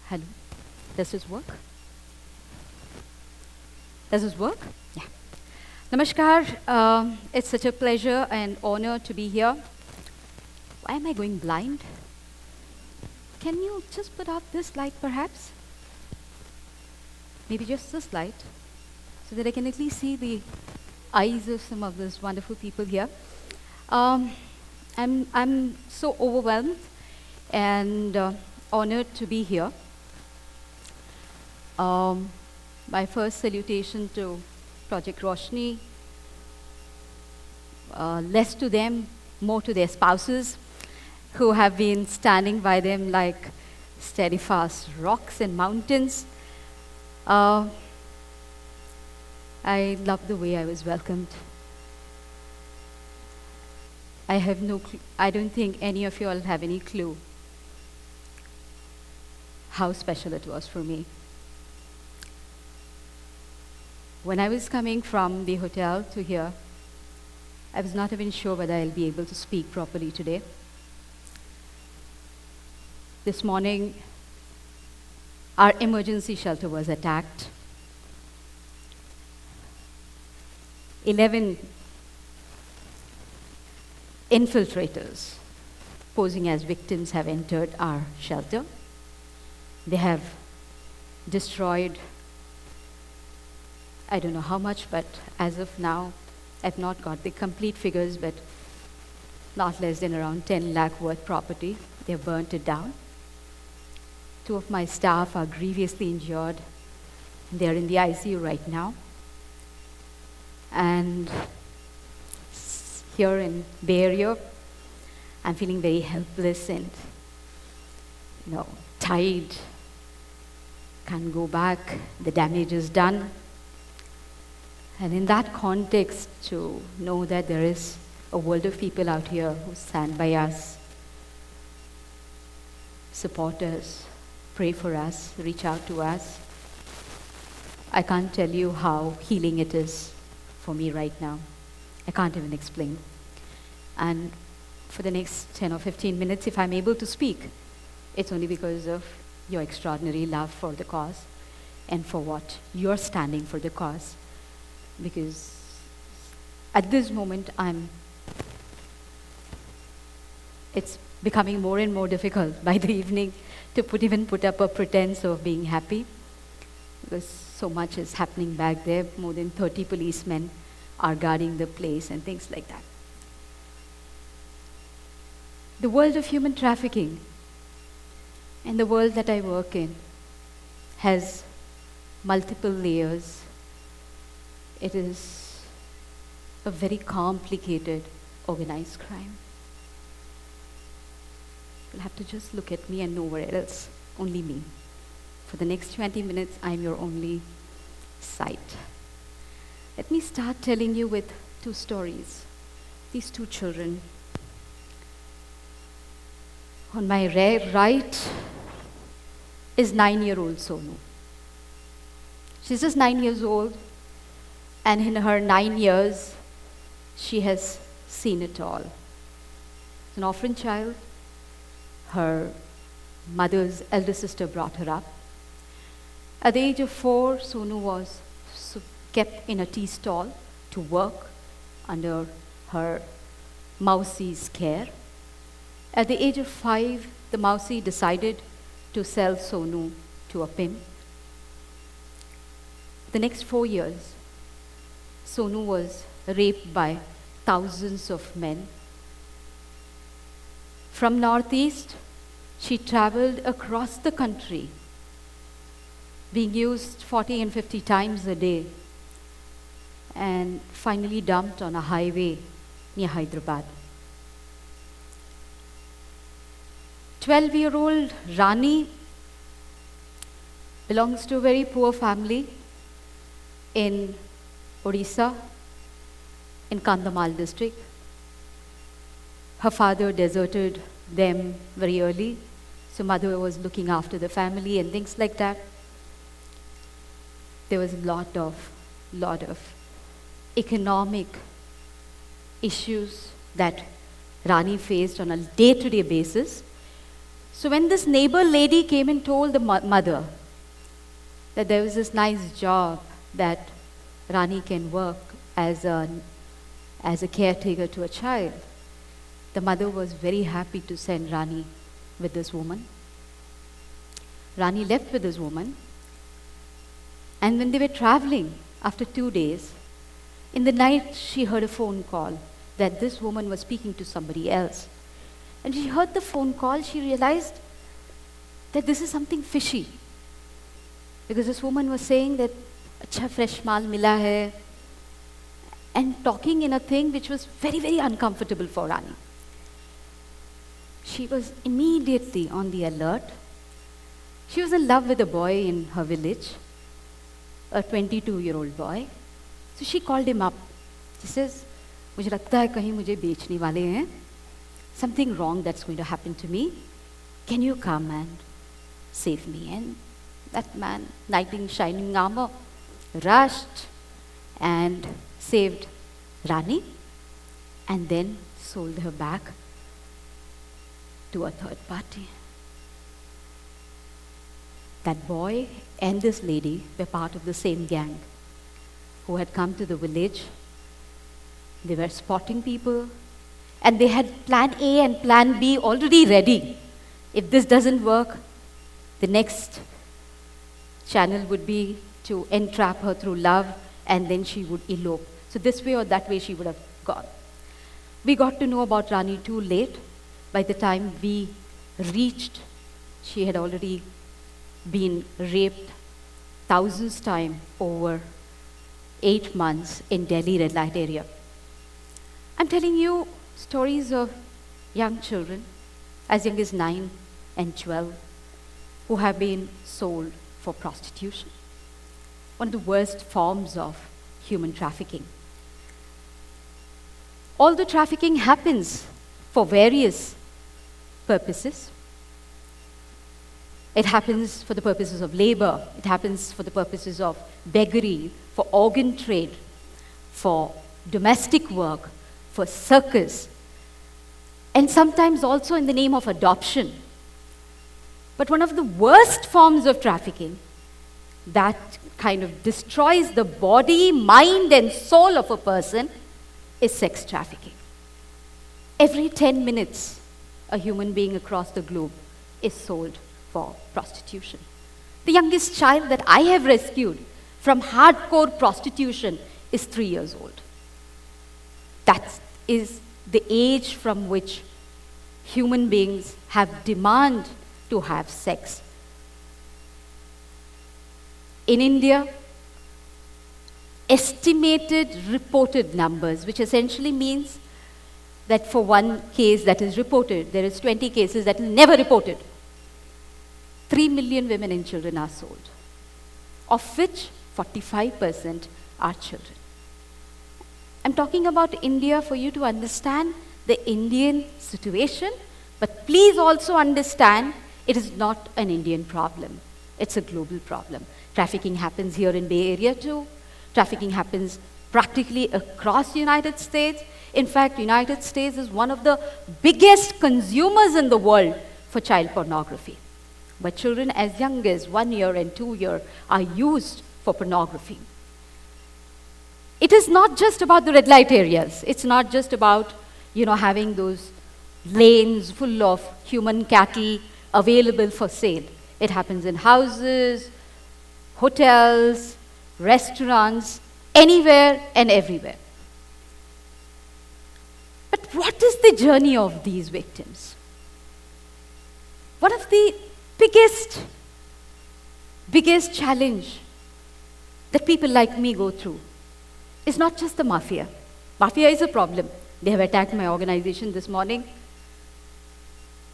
Hello. Does this work? Does this work? Yeah. Namaskar. It's such a pleasure and honor to be here. Why am I going blind? Can you just put out this light perhaps? Maybe just this light, so that I can at least see the eyes of some of those wonderful people here. Um, I'm so overwhelmed and honored to be here. My first salutation to Project Roshni, less to them, more to their spouses, who have been standing by them like steadfast rocks and mountains. I love the way I was welcomed. I don't think any of you all have any clue how special it was for me. When I was coming from the hotel to here, I was not even sure whether I'll be able to speak properly today. This morning, our emergency shelter was attacked. 11 infiltrators posing as victims have entered our shelter. They have destroyed, I don't know how much, but as of now, I've not got the complete figures, but not less than around 10 lakh worth property. They've burnt it down. 2 of my staff are grievously injured. They're in the ICU right now. And here in Bay Area, I'm feeling very helpless and, tired. Can't go back. The damage is done. And in that context, to know that there is a world of people out here who stand by us, support us, pray for us, reach out to us, I can't tell you how healing it is for me right now. I can't even explain. And for the next 10 or 15 minutes, if I'm able to speak, it's only because of your extraordinary love for the cause and for what you're standing for the cause. Because at this moment, it's becoming more and more difficult by the evening to even put up a pretense of being happy, because so much is happening back there. More than 30 policemen are guarding the place and things like that. The world of human trafficking and the world that I work in has multiple layers. It is a very complicated, organized crime. You'll have to just look at me and nowhere else, only me. For the next 20 minutes, I'm your only sight. Let me start telling you with 2 stories. These 2 children. On my right is 9-year-old Sonu. She's just 9 years old, and in her 9 years, she has seen it all. An orphan child. Her mother's elder sister brought her up. At the age of 4, Sonu was kept in a tea stall to work under her Mausi's care. At the age of 5, the Mausi decided to sell Sonu to a pimp. The next 4 years, Sonu was raped by thousands of men. From Northeast, she traveled across the country, being used 40 and 50 times a day, and finally dumped on a highway near Hyderabad. 12-year-old Rani belongs to a very poor family in Odisha, in Kandhamal district. Her father deserted them very early, so mother was looking after the family and things like that. There was a lot of economic issues that Rani faced on a day-to-day basis. So when this neighbor lady came and told the mother that there was this nice job that Rani can work as a caretaker to a child, the mother was very happy to send Rani with this woman. Rani left with this woman, and when they were traveling after 2 days, in the night she heard a phone call that this woman was speaking to somebody else. And she heard the phone call, she realized that this is something fishy. Because this woman was saying that, "Acha fresh mal mila hai," and talking in a thing which was very, very uncomfortable for Rani. She was immediately on the alert. She was in love with a boy in her village, a 22-year-old boy. So she called him up. She says, "मुझे लगता है कहीं मुझे बेचने वाले हैं. Something wrong that's going to happen to me. Can you come and save me?" And that man, knight in shining armor, rushed and saved Rani and then sold her back to a third party. That boy and this lady were part of the same gang who had come to the village. They were spotting people, and they had plan A and plan B already ready. If this doesn't work, the next channel would be to entrap her through love, and then she would elope. So this way or that way she would have gone. We got to know about Rani too late. By the time we reached, she had already been raped thousands times over 8 months in Delhi red light area. I'm telling you stories of young children as young as 9 and 12 who have been sold for prostitution. One of the worst forms of human trafficking. Although trafficking happens for various purposes, it happens for the purposes of labor, it happens for the purposes of beggary, for organ trade, for domestic work, for circus, and sometimes also in the name of adoption. But one of the worst forms of trafficking that kind of destroys the body, mind, and soul of a person is sex trafficking. Every 10 minutes, a human being across the globe is sold for prostitution. The youngest child that I have rescued from hardcore prostitution is 3 years old. That is the age from which human beings have demand to have sex. In India, estimated reported numbers, which essentially means that for one case that is reported, there is 20 cases that are never reported. 3 million women and children are sold, of which 45% are children. I'm talking about India for you to understand the Indian situation, but please also understand it is not an Indian problem. It's a global problem. Trafficking happens here in Bay Area too. Trafficking happens practically across the United States. In fact, United States is one of the biggest consumers in the world for child pornography, where children as young as 1 year and 2 years are used for pornography. It is not just about the red light areas. It's not just about, having those lanes full of human cattle available for sale. It happens in houses, hotels, restaurants, anywhere and everywhere. But what is the journey of these victims? One of the biggest challenge that people like me go through is not just the mafia. Mafia is a problem. They have attacked my organization this morning.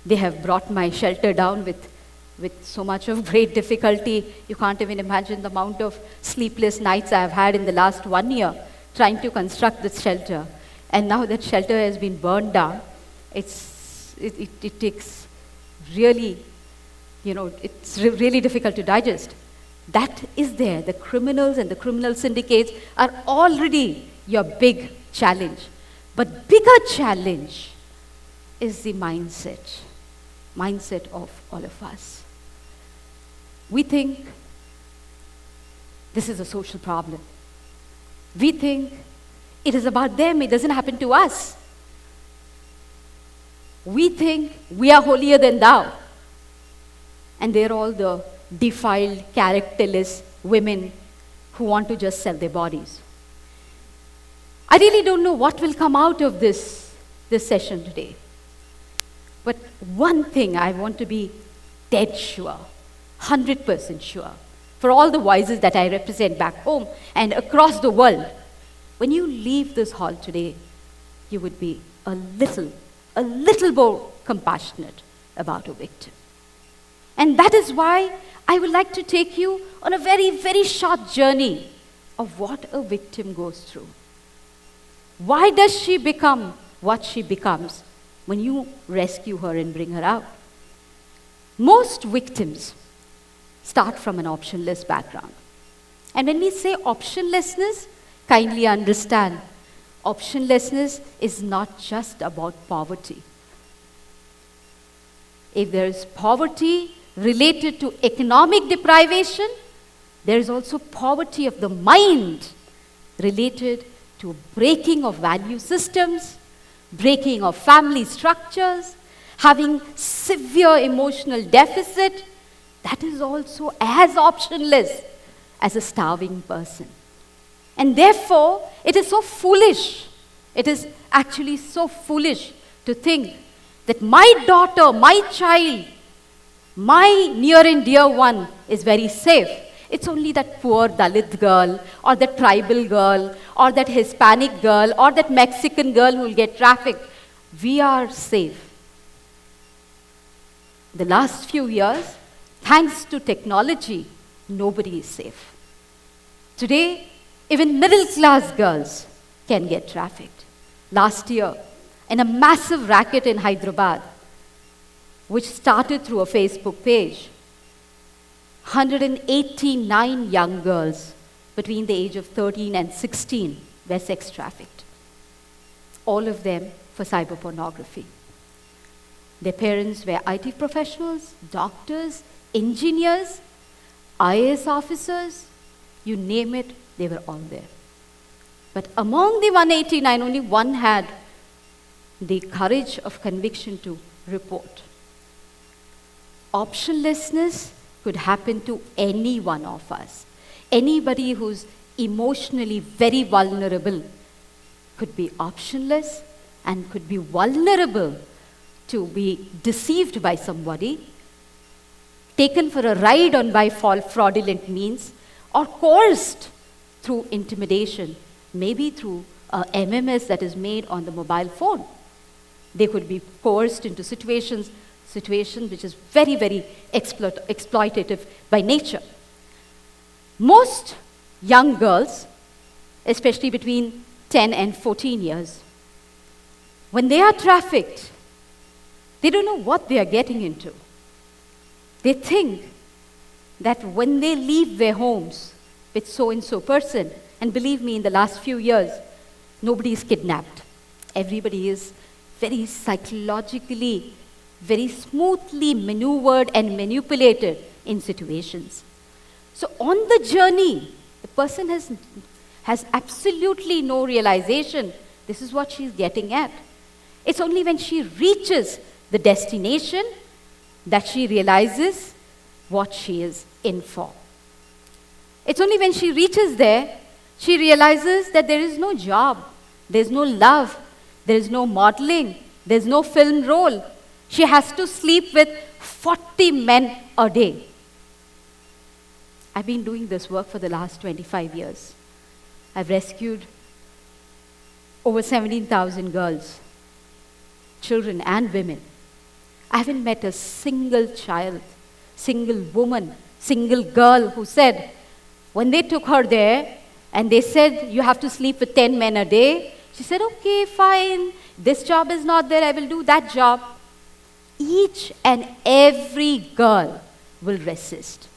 They have brought my shelter down with so much of great difficulty. You can't even imagine the amount of sleepless nights I have had in the last 1 year trying to construct this shelter. And now that shelter has been burned down, it takes really, it's really difficult to digest. That is there. The criminals and the criminal syndicates are already your big challenge. But bigger challenge is the mindset mindset of all of us. We think this is a social problem. We think it is about them, it doesn't happen to us. We think we are holier than thou. And they're all the defiled, characterless women who want to just sell their bodies. I really don't know what will come out of this session today. But one thing I want to be dead sure, 100% sure, for all the voices that I represent back home and across the world, when you leave this hall today, you would be a little more compassionate about a victim. And that is why I would like to take you on a very, very short journey of what a victim goes through. Why does she become what she becomes when you rescue her and bring her out? Most victims start from an optionless background. And when we say optionlessness, kindly understand, optionlessness is not just about poverty. If there is poverty related to economic deprivation, there is also poverty of the mind related to breaking of value systems, breaking of family structures, having severe emotional deficit. That is also as optionless as a starving person. And therefore, it is so foolish. It is actually so foolish to think that my daughter, my child, my near and dear one is very safe. It's only that poor Dalit girl, or that tribal girl, or that Hispanic girl, or that Mexican girl who will get trafficked. We are safe. The last few years, thanks to technology, nobody is safe. Today, even middle-class girls can get trafficked. Last year, in a massive racket in Hyderabad, which started through a Facebook page, 189 young girls between the age of 13 and 16 were sex trafficked. All of them for cyber pornography. Their parents were IT professionals, doctors, engineers, IAS officers, you name it, they were all there. But among the 189, only one had the courage of conviction to report. Optionlessness could happen to any one of us. Anybody who's emotionally very vulnerable could be optionless and could be vulnerable to be deceived by somebody, taken for a ride on by fraudulent means, or coerced through intimidation, maybe through a MMS that is made on the mobile phone. They could be coerced into situation which is very, very exploitative by nature. Most young girls, especially between 10 and 14 years, when they are trafficked, they don't know what they are getting into. They think that when they leave their homes with so-and-so person, and believe me, in the last few years, nobody is kidnapped. Everybody is very psychologically, very smoothly maneuvered and manipulated in situations. So on the journey, the person has absolutely no realization this is what she's getting at. It's only when she reaches the destination that she realizes what she is in for. It's only when she reaches there, she realizes that there is no job, there's no love, there is no modeling, there's no film role. She has to sleep with 40 men a day. I've been doing this work for the last 25 years. I've rescued over 17,000 girls, children and women. I haven't met a single child, single woman, single girl who said, when they took her there and they said, you have to sleep with 10 men a day, she said, okay, fine, this job is not there, I will do that job. Each and every girl will resist.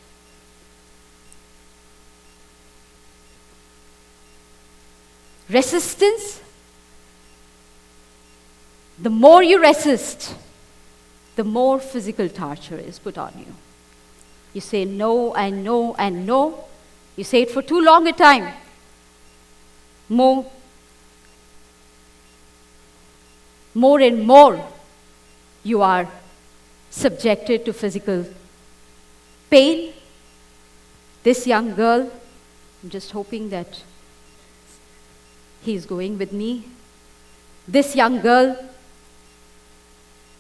Resistance, the more you resist, the more physical torture is put on you. You say no and no and no. You say it for too long a time. More and more you are subjected to physical pain. This young girl, I'm just hoping that he's going with me. This young girl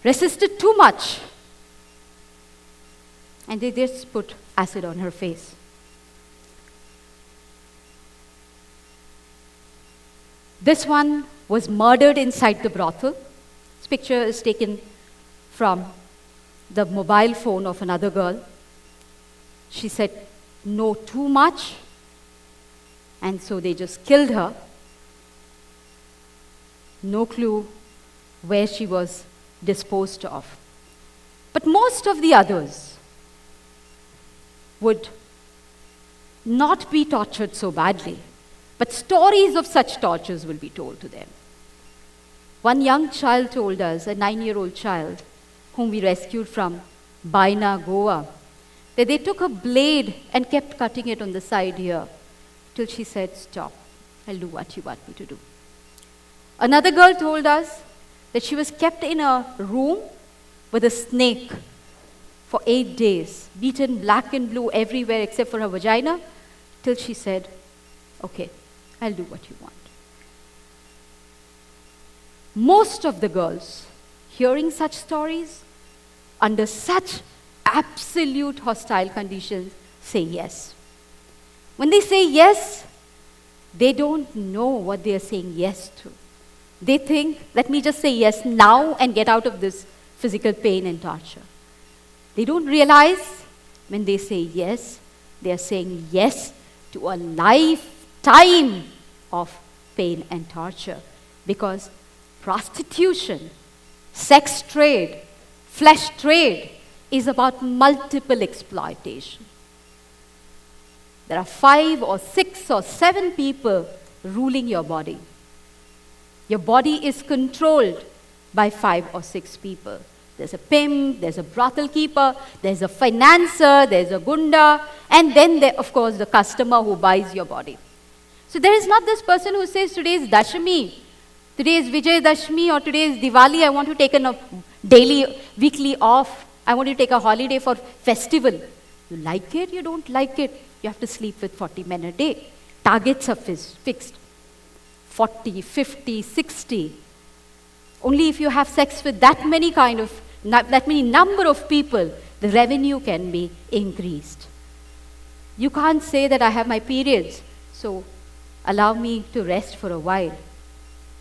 resisted too much, and they just put acid on her face. This one was murdered inside the brothel. This picture is taken from the mobile phone of another girl. She said no too much, and so they just killed her. No clue where she was disposed of. But most of the others would not be tortured so badly, but stories of such tortures will be told to them. One young child told us, a 9-year-old child, whom we rescued from Baina, Goa, that they took a blade and kept cutting it on the side here till she said, "Stop, I'll do what you want me to do." Another girl told us that she was kept in a room with a snake for 8 days, beaten black and blue everywhere except for her vagina, till she said, "Okay, I'll do what you want." Most of the girls, hearing such stories, under such absolute hostile conditions, say yes. When they say yes, they don't know what they are saying yes to. They think, let me just say yes now and get out of this physical pain and torture. They don't realize when they say yes, they are saying yes to a lifetime of pain and torture. Because prostitution, sex trade, flesh trade is about multiple exploitation. There are 5 or 6 or 7 people ruling your body. Your body is controlled by 5 or 6 people. There's a pimp, there's a brothel keeper, there's a financer, there's a gunda, and then there, of course, the customer who buys your body. So there is not this person who says, today is Dashami, today is Vijay Dashami, or today is Diwali, I want to take a daily, weekly off. I want to take a holiday for festival. You like it, you don't like it. You have to sleep with 40 men a day. Targets are fixed. 40, 50, 60. Only if you have sex with that many number of people, the revenue can be increased. You can't say that I have my periods, so allow me to rest for a while.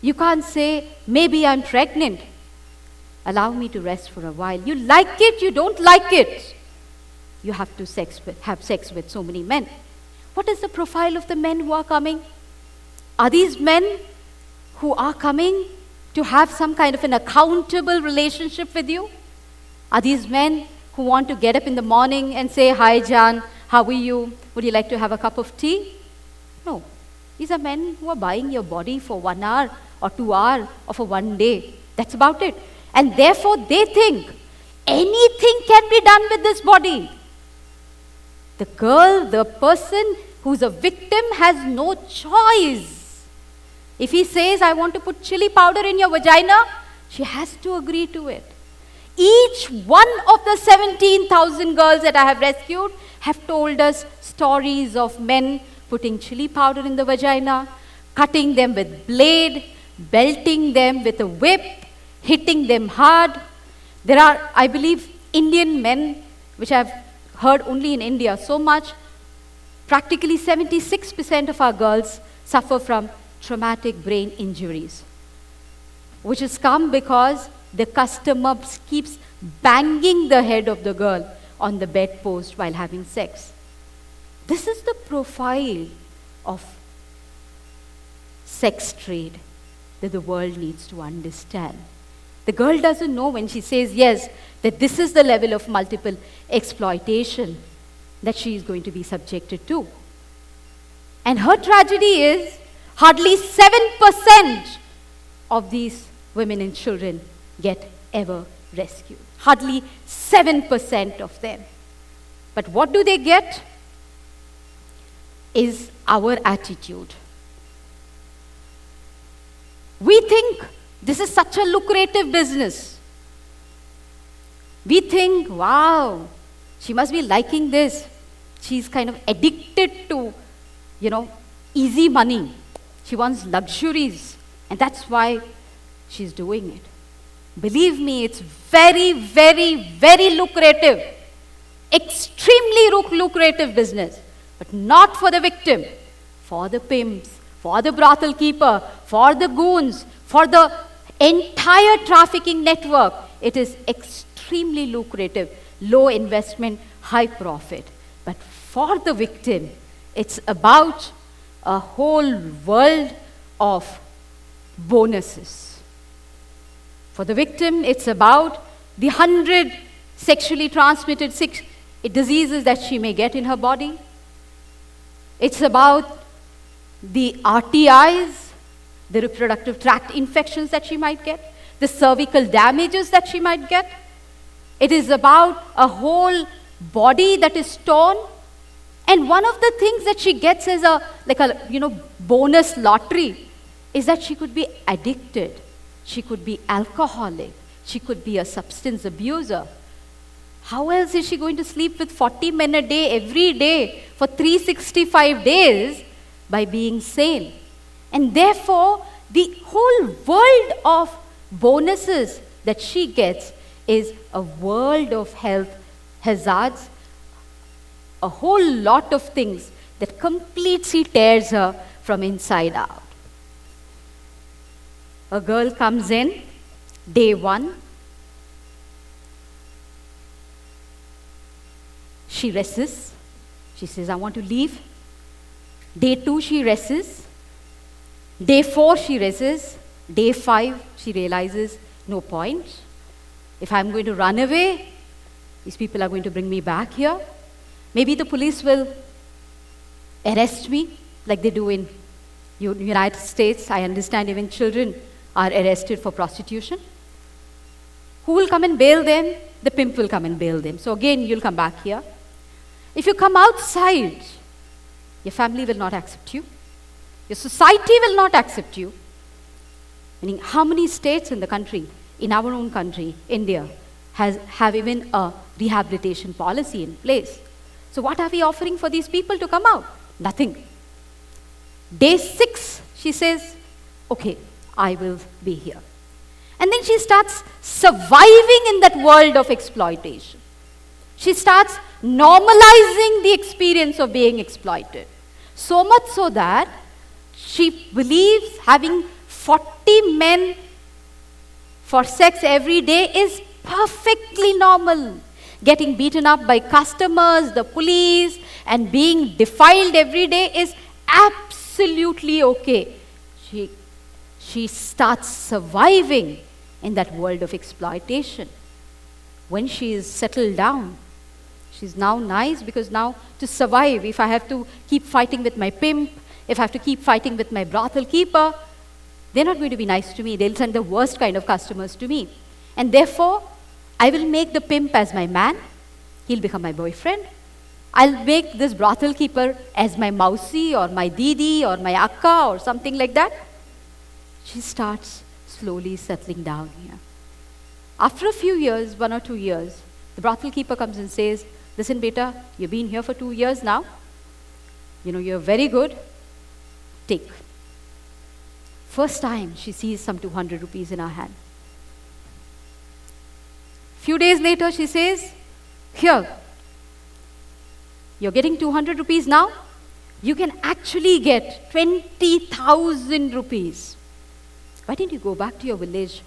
You can't say, maybe I'm pregnant. Allow me to rest for a while. You like it, you don't like it. You have to have sex with so many men. What is the profile of the men who are coming? Are these men who are coming to have some kind of an accountable relationship with you? Are these men who want to get up in the morning and say, "Hi, Jan, how are you? Would you like to have a cup of tea?" No. These are men who are buying your body for 1 hour or 2 hours or for 1 day. That's about it. And therefore, they think anything can be done with this body. The girl, the person who's a victim has no choice. If he says, "I want to put chili powder in your vagina," she has to agree to it. Each one of the 17,000 girls that I have rescued have told us stories of men putting chili powder in the vagina, cutting them with blade, belting them with a whip, hitting them hard. There are, I believe, Indian men, which I've heard only in India so much. Practically 76% of our girls suffer from traumatic brain injuries, which has come because the customer keeps banging the head of the girl on the bedpost while having sex. This is the profile of sex trade that the world needs to understand. The girl doesn't know when she says yes that this is the level of multiple exploitation that she is going to be subjected to. And her tragedy is hardly 7% of these women and children get ever rescued. Hardly 7% of them. But what do they get? Is our attitude. We think this is such a lucrative business. We think, wow, she must be liking this. She's kind of addicted to, easy money. She wants luxuries, and that's why she's doing it. Believe me, it's very, very, very lucrative. Extremely lucrative business. But not for the victim, for the pimps, for the brothel keeper, for the goons, for the entire trafficking network. It is extremely lucrative, low investment, high profit. But for the victim, it's about a whole world of bonuses. For the victim, it's about the 100 sexually transmitted diseases that she may get in her body. It's about the RTIs, the reproductive tract infections that she might get, the cervical damages that she might get. It is about a whole body that is torn. And one of the things that she gets as a bonus lottery is that she could be addicted. She could be alcoholic. She could be a substance abuser. How else is she going to sleep with 40 men a day, every day, for 365 days by being sane? And therefore, the whole world of bonuses that she gets is a world of health hazards, a whole lot of things that completely tears her from inside out. A girl comes in, day 1. She resists. She says, I want to leave. Day 2, she resists. Day 4, she resists. Day 5, she realizes, no point. If I'm going to run away, these people are going to bring me back here. Maybe the police will arrest me like they do in United States. I understand even children are arrested for prostitution. Who will come and bail them? The pimp will come and bail them. So again, you'll come back here. If you come outside, your family will not accept you. Your society will not accept you. Meaning, how many states in the country, in our own country, India, have even a rehabilitation policy in place? So what are we offering for these people to come out? Nothing. Day 6, she says, okay, I will be here. And then she starts surviving in that world of exploitation. She starts normalizing the experience of being exploited. So much so that she believes having 40 men for sex every day is perfectly normal. Getting beaten up by customers, the police, and being defiled every day is absolutely okay. She starts surviving in that world of exploitation. When she is settled down, she's now nice, because now to survive, if I have to keep fighting with my pimp, if I have to keep fighting with my brothel keeper, they're not going to be nice to me. They'll send the worst kind of customers to me. And therefore, I will make the pimp as my man. He'll become my boyfriend. I'll make this brothel keeper as my mausi or my didi or my akka or something like that. She starts slowly settling down here. After a few years, 1 or 2 years, the brothel keeper comes and says, listen, beta, you've been here for 2 years now. You're very good. Take. First time she sees some 200 rupees in her hand. Few days later, she says, here, you're getting 200 rupees now. You can actually get 20,000 rupees. Why didn't you go back to your village,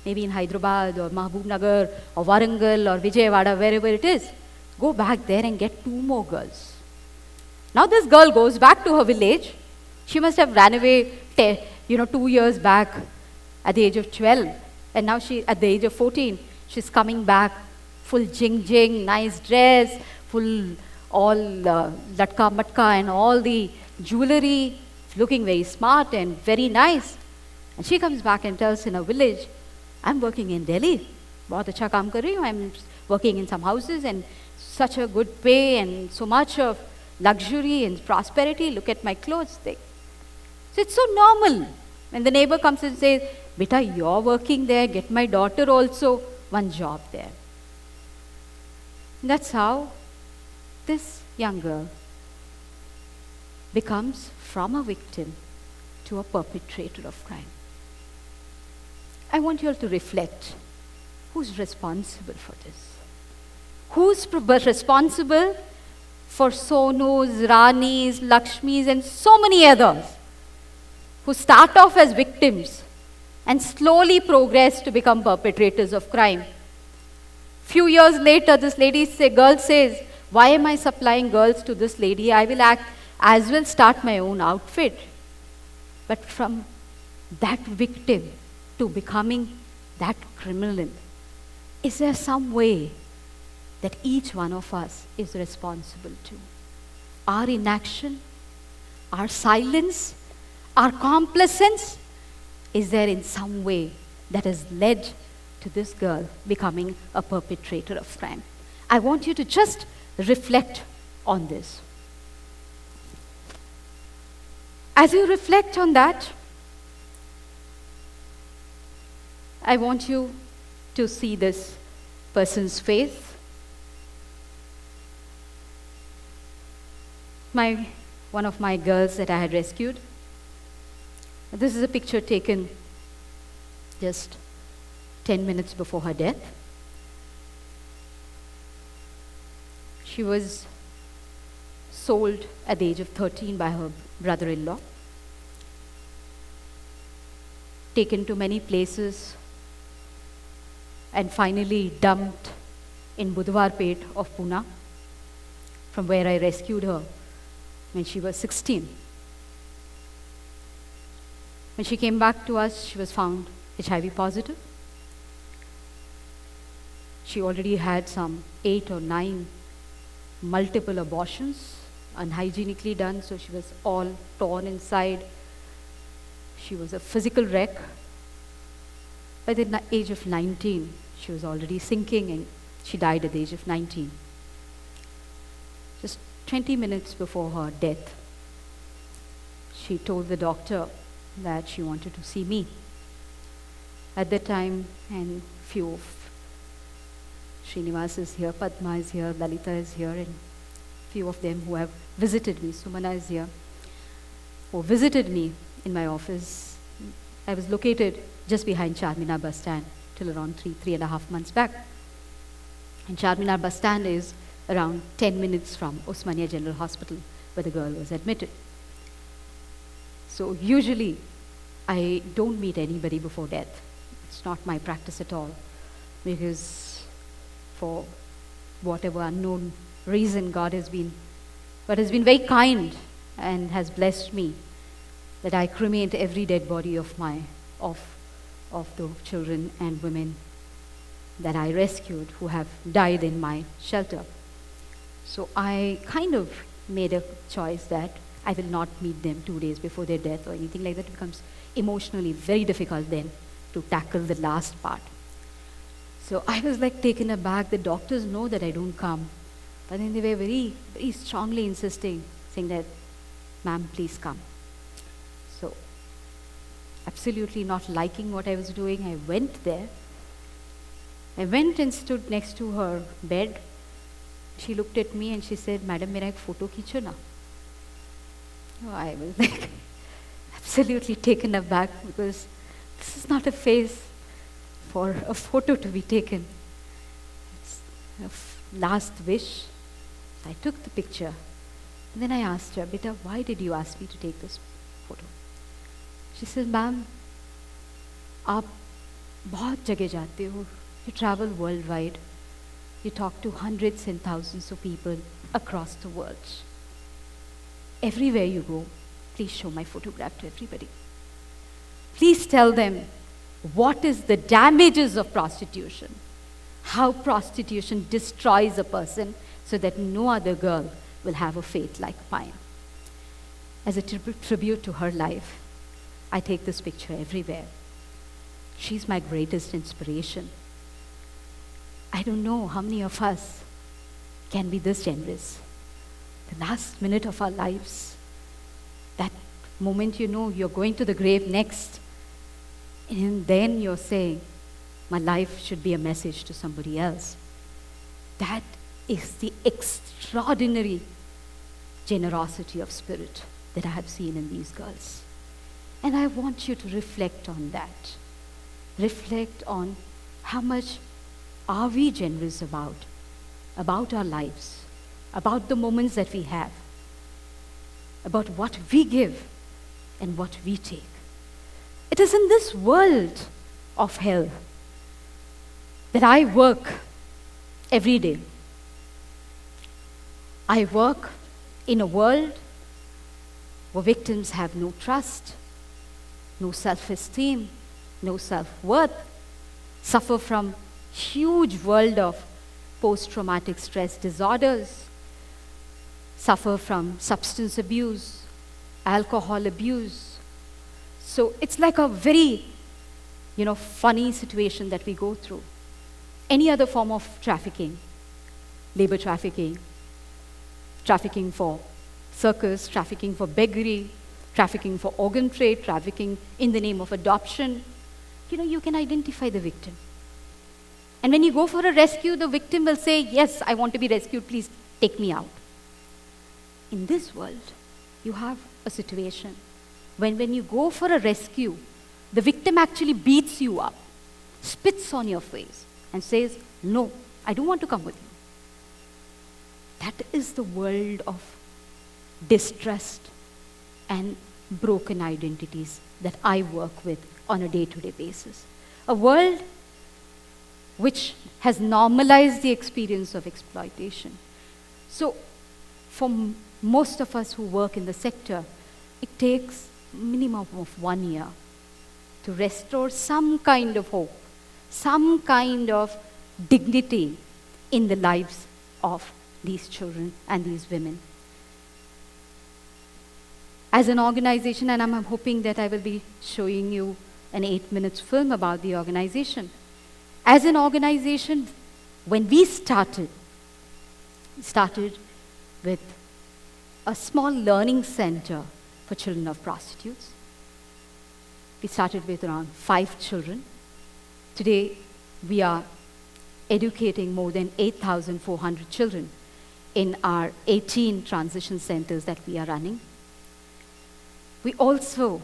maybe in Hyderabad or Mahbubnagar or Warangal or Vijayawada, wherever it is? Go back there and get 2 more girls. Now this girl goes back to her village. She must have ran away 2 years back at the age of 12. And now at the age of 14, she's coming back full jing, nice dress, full all latka matka and all the jewelry, looking very smart and very nice. And she comes back and tells in her village, I'm working in Delhi. बहुत अच्छा काम कर रही हूँ, I'm working in some houses and such a good pay and so much of luxury and prosperity, look at my clothes. So it's so normal. When the neighbor comes and says, Beta, you're working there, get my daughter also one job there. And that's how this young girl becomes from a victim to a perpetrator of crime. I want you all to reflect. Who's responsible for this? Who's responsible for Sonus, Ranis, Lakshmis, and so many others who start off as victims and slowly progress to become perpetrators of crime? Few years later, this girl says, why am I supplying girls to this lady? I will as well start my own outfit. But from that victim to becoming that criminal, is there some way that each one of us is responsible to? Our inaction, our silence, our complacence, is there in some way that has led to this girl becoming a perpetrator of crime? I want you to just reflect on this. As you reflect on that, I want you to see this person's face. One of my girls that I had rescued. This is a picture taken just 10 minutes before her death. She was sold at the age of 13 by her brother-in-law, taken to many places, and finally dumped in Budhwarpet of Pune, from where I rescued her when she was 16. When she came back to us, she was found HIV positive. She already had some 8 or 9 multiple abortions, unhygienically done, so she was all torn inside. She was a physical wreck. By the age of 19, she was already sinking, and she died at the age of 19. Just 20 minutes before her death, she told the doctor that she wanted to see me. At that time, and few of Srinivas is here, Padma is here, Lalita is here, and few of them who have visited me, Sumana is here, who visited me in my office. I was located just behind Charminar bus stand till around 3.5 months back. And Charminar bus stand is around 10 minutes from Osmania General Hospital, where the girl was admitted. So usually, I don't meet anybody before death. It's not my practice at all, because for whatever unknown reason, God has been very kind and has blessed me that I cremate every dead body of the children and women that I rescued who have died in my shelter. So I kind of made a choice that I will not meet them 2 days before their death or anything like that. It becomes emotionally very difficult then to tackle the last part. So I was like taken aback. The doctors know that I don't come, but then they were very, very strongly insisting, saying that, ma'am, please come. So absolutely not liking what I was doing, I went there. I went and stood next to her bed. She looked at me and she said, Madam, mera ek photo khicho na. Oh, I was like absolutely taken aback, because this is not a face for a photo to be taken. It's a last wish. I took the picture. And then I asked her, Beta, why did you ask me to take this photo? She said, ma'am, आप बहुत जगह जाते हो. You travel worldwide. You talk to hundreds and thousands of people across the world. Everywhere you go, please show my photograph to everybody. Please tell them what is the damages of prostitution, how prostitution destroys a person so that no other girl will have a fate like mine. As a tribute to her life, I take this picture everywhere. She's my greatest inspiration. I don't know how many of us can be this generous. The last minute of our lives, that moment you know you're going to the grave next, and then you're saying, my life should be a message to somebody else. That is the extraordinary generosity of spirit that I have seen in these girls. And I want you to reflect on that. Reflect on how much are we generous about our lives, about the moments that we have, about what we give and what we take. It is in this world of hell that I work every day. I work in a world where victims have no trust, no self-esteem, no self-worth, suffer from huge world of post-traumatic stress disorders, suffer from substance abuse, alcohol abuse. So it's like a very, funny situation that we go through. Any other form of trafficking, labor trafficking, trafficking for circus, trafficking for beggary, trafficking for organ trade, trafficking in the name of adoption, you can identify the victim. And when you go for a rescue, the victim will say, yes, I want to be rescued, please take me out. In this world, you have a situation when you go for a rescue, the victim actually beats you up, spits on your face, and says, no, I don't want to come with you. That is the world of distrust and broken identities that I work with on a day-to-day basis. A world which has normalized the experience of exploitation. So for most of us who work in the sector, it takes minimum of 1 year to restore some kind of hope, some kind of dignity in the lives of these children and these women. As an organization, and I'm hoping that I will be showing you an 8-minute film about the organization. As an organization, when we started with a small learning center for children of prostitutes. We started with around 5 children. Today, we are educating more than 8,400 children in our 18 transition centers that we are running. We also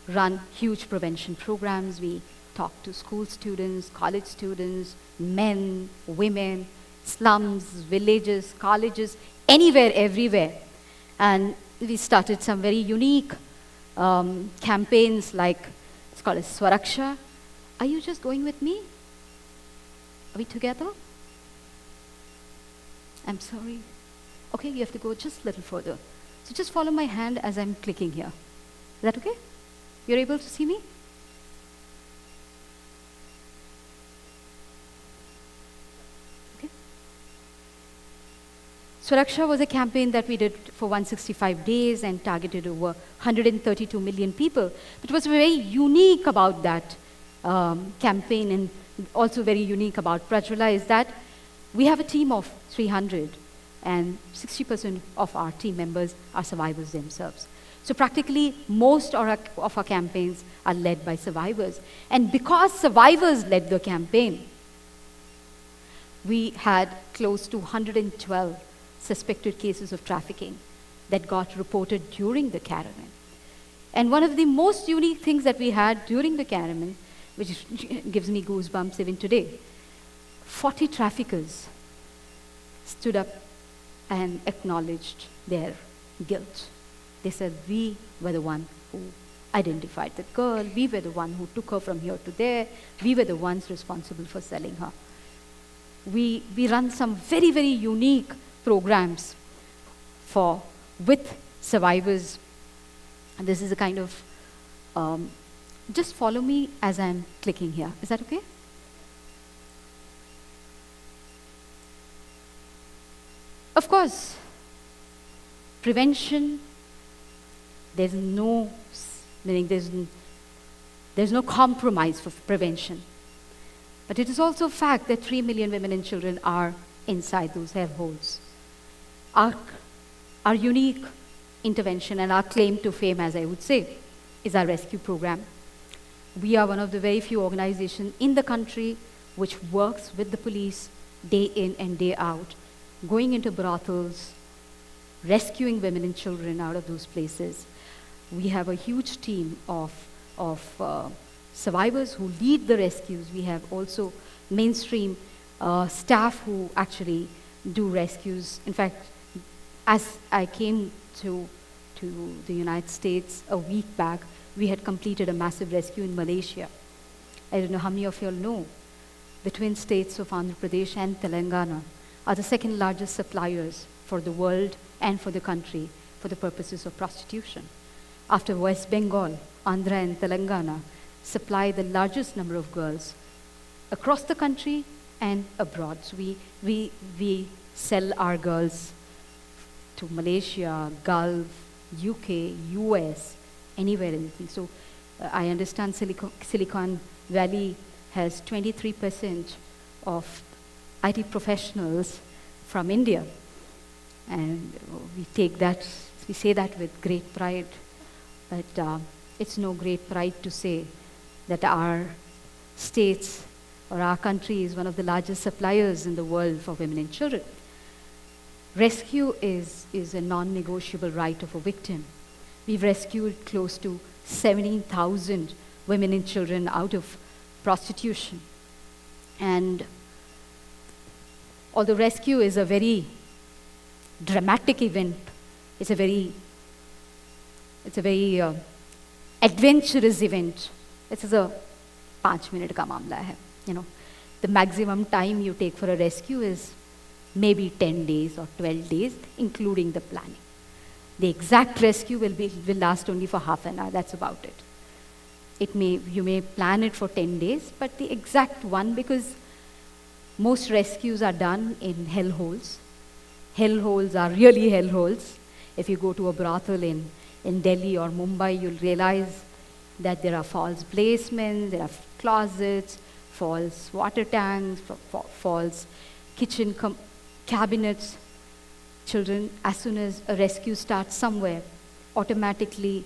run huge prevention programs. We talk to school students, college students, men, women, slums, villages, colleges, anywhere, everywhere. And we started some very unique campaigns like, it's called Swaraksha. Are you just going with me? Are we together? I'm sorry. Okay, you have to go just a little further. So just follow my hand as I'm clicking here. Is that okay? You're able to see me? Okay. Swaraksha was a campaign that we did for 165 days and targeted over 132 million people. But what's very unique about that campaign, and also very unique about Prajwala, is that we have a team of 300, and 60% of our team members are survivors themselves. So practically most of our campaigns are led by survivors. And because survivors led the campaign, we had close to 112 suspected cases of trafficking that got reported during the caravan. And one of the most unique things that we had during the caravan, which gives me goosebumps even today, 40 traffickers stood up and acknowledged their guilt. They said, we were the one who identified the girl, we were the one who took her from here to there, we were the ones responsible for selling her. We run some very, very unique programs with survivors. And this is a kind of, just follow me as I'm clicking here. Is that okay? Of course, prevention, there's no compromise for prevention. But it is also a fact that 3 million women and children are inside those hellholes. Our, our unique intervention and our claim to fame, as I would say, is our rescue program. We are one of the very few organizations in the country which works with the police day in and day out, going into brothels, rescuing women and children out of those places. We have a huge team of survivors who lead the rescues. We have also mainstream staff who actually do rescues. In fact, as I came to the United States a week back, we had completed a massive rescue in Malaysia. I don't know how many of you all know, the twin states of Andhra Pradesh and Telangana are the second largest suppliers for the world and for the country for the purposes of prostitution. After West Bengal, Andhra and Telangana supply the largest number of girls across the country and abroad. So we sell our girls to Malaysia, Gulf, UK, US, anywhere, anything. So I understand Silicon Valley has 23% of IT professionals from India. And we say that with great pride, but it's no great pride to say that our states or our country is one of the largest suppliers in the world for women and children. Rescue is a non-negotiable right of a victim. We've rescued close to 17,000 women and children out of prostitution. And although rescue is a very dramatic event, it's a very adventurous event. This is a 5-minute ka मामला है. The maximum time you take for a rescue is maybe 10 days or 12 days, including the planning. The exact rescue will last only for half an hour. That's about it. You may plan it for 10 days, but the exact one, because most rescues are done in hellholes. Hellholes are really hellholes. If you go to a brothel in Delhi or Mumbai, you'll realize that there are false basements, there are closets, false water tanks, false kitchen cabinets. Children, as soon as a rescue starts somewhere, automatically,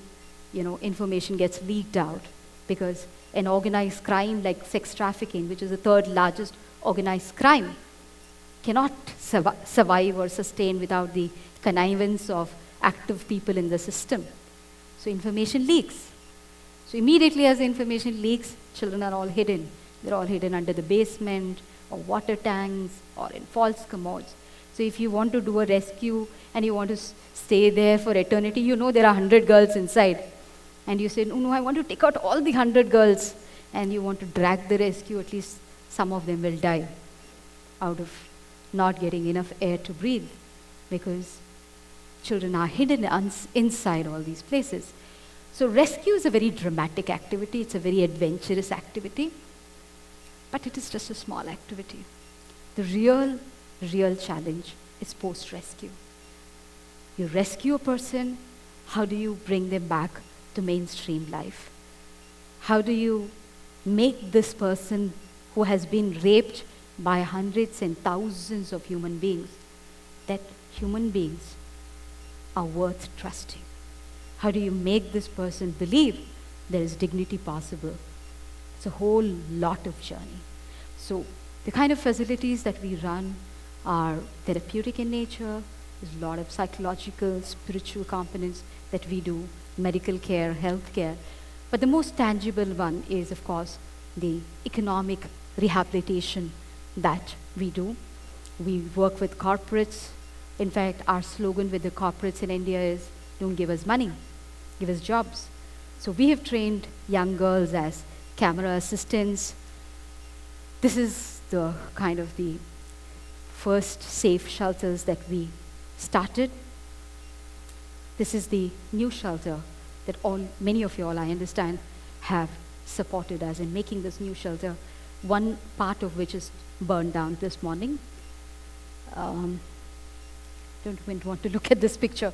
information gets leaked out, because an organized crime like sex trafficking, which is the third largest organized crime, cannot survive or sustain without the connivance of active people in the system. So information leaks. So immediately as the information leaks, children are all hidden. They're all hidden under the basement or water tanks or in false commodes. So if you want to do a rescue and you want to stay there for eternity, there are 100 girls inside. And you say, no, I want to take out all the 100 girls. And you want to drag the rescue, at least some of them will die out of not getting enough air to breathe, because children are hidden inside all these places. So rescue is a very dramatic activity. It's a very adventurous activity. But it is just a small activity. The real challenge is post-rescue. You rescue a person, how do you bring them back to mainstream life? How do you make this person who has been raped by hundreds and thousands of human beings, that human beings are worth trusting? How do you make this person believe there is dignity possible? It's a whole lot of journey. So the kind of facilities that we run are therapeutic in nature. There's a lot of psychological, spiritual components that we do, medical care, health care. But the most tangible one is, of course, the economic rehabilitation that we do. We work with corporates. In fact, our slogan with the corporates in India is, don't give us money, give us jobs. So we have trained young girls as camera assistants. This is the kind of the first safe shelters that we started. This is the new shelter that many of you all, I understand, have supported us in making this new shelter, one part of which is burned down this morning. Don't even want to look at this picture.